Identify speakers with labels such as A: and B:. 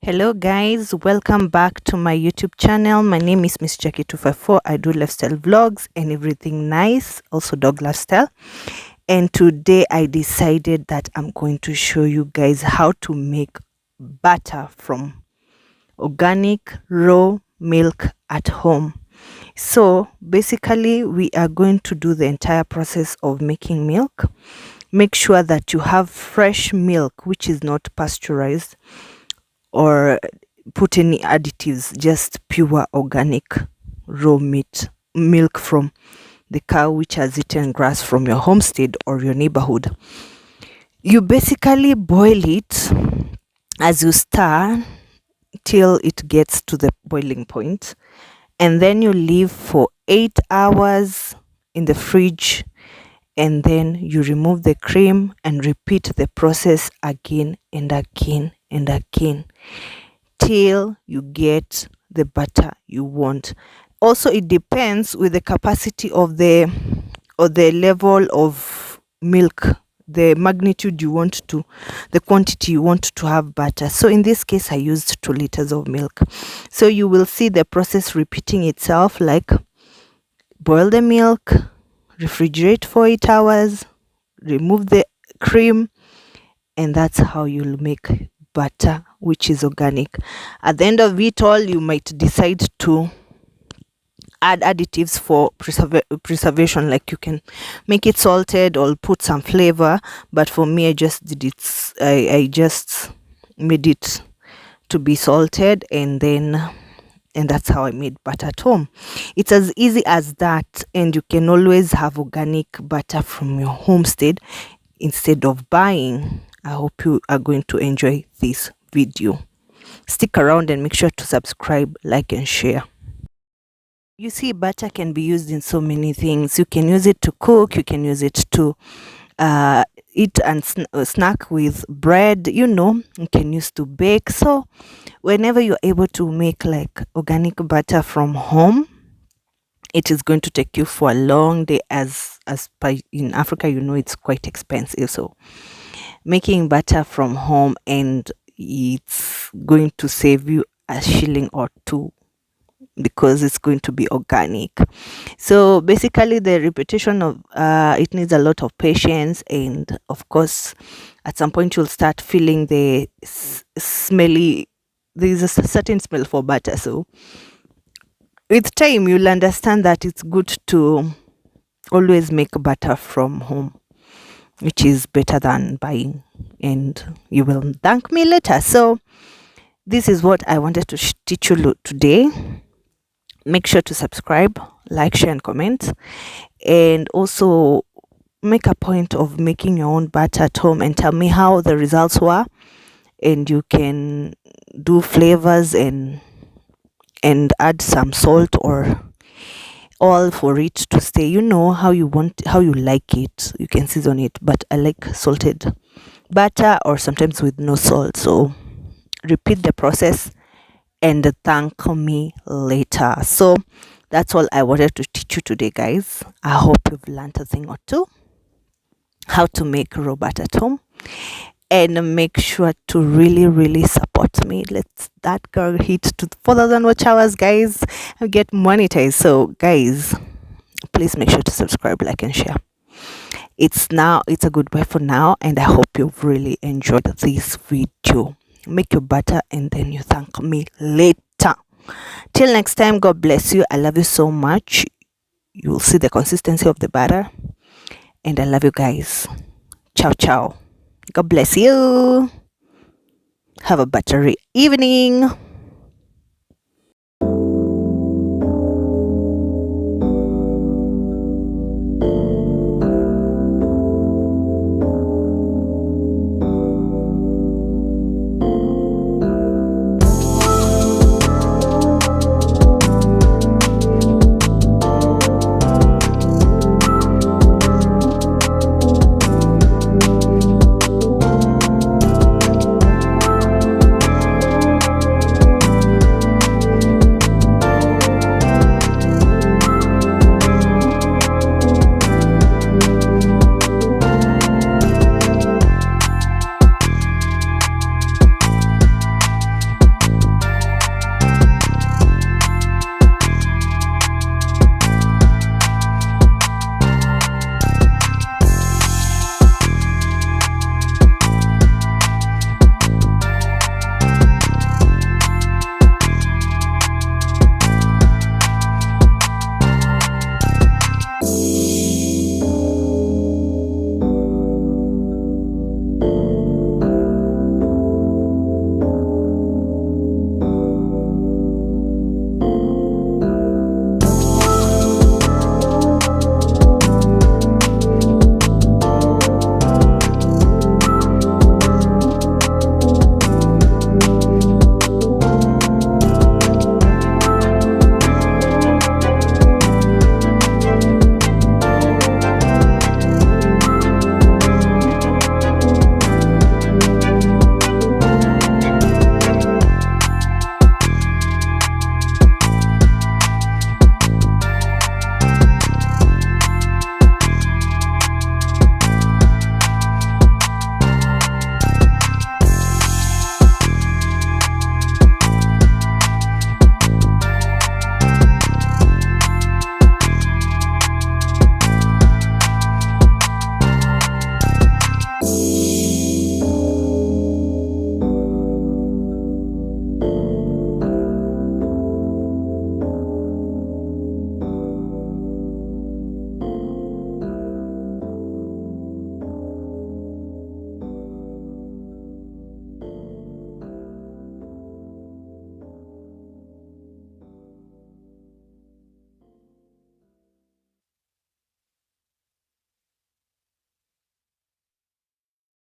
A: Hello guys, welcome back to my YouTube channel. My name is Miss Jackie 254. I do lifestyle vlogs and everything nice, also dog lifestyle. And today I decided that I'm going to show you guys how to make butter from organic raw milk at home. So basically we are going to do the entire process of making milk. Make sure that you have fresh milk which is not pasteurized or put any additives, just pure organic raw milk from the cow which has eaten grass from your homestead or your neighborhood. You basically boil it as you stir till it gets to the boiling point, and then you leave for 8 hours in the fridge, and then you remove the cream and repeat the process again and again and again till you get the butter you want. Also, it depends with the capacity of the level of milk, the magnitude you want to, the quantity you want to have butter. So in this case I used 2 liters of milk. So you will see the process repeating itself, like boil the milk, refrigerate for 8 hours, remove the cream, and that's how you'll make butter which is organic. At the end of it all, you might decide to add additives for preservation, like you can make it salted or put some flavor, but for me I just did it, I just made it to be salted, and that's how I made butter at home. It's as easy as that, and you can always have organic butter from your homestead instead of buying. I hope you are going to enjoy this video. Stick around and make sure to subscribe, like and share. You see, butter can be used in so many things. You can use it to cook, you can use it to eat and snack with bread, you can use to bake. So whenever you're able to make like organic butter from home, it is going to take you for a long day, as in Africa, it's quite expensive. So making butter from home, and it's going to save you a shilling or two because it's going to be organic. So basically the repetition of it needs a lot of patience, and of course at some point you'll start feeling the smelly, there's a certain smell for butter. So with time you'll understand that it's good to always make butter from home, which is better than buying, and you will thank me later. So this is what I wanted to teach you today. Make sure to subscribe, like, share and comment, and also make a point of making your own butter at home and tell me how the results were. And you can do flavors and add some salt or oil for it to stay, how you like it. You can season it, but I like salted butter or sometimes with no salt. So repeat the process and thank me later. So that's all I wanted to teach you today, guys. I hope you've learned a thing or two how to make raw butter at home, and make sure to really support me. Let's that girl hit to 4,000 watch hours, guys, and get monetized. So guys, please make sure to subscribe, like and share. It's a goodbye for now, and I hope you've really enjoyed this video. Make your butter and then you thank me later. Till next time, God bless you. I love you so much. You'll see the consistency of the butter, and I love you guys. Ciao ciao. God bless you. Have a buttery evening.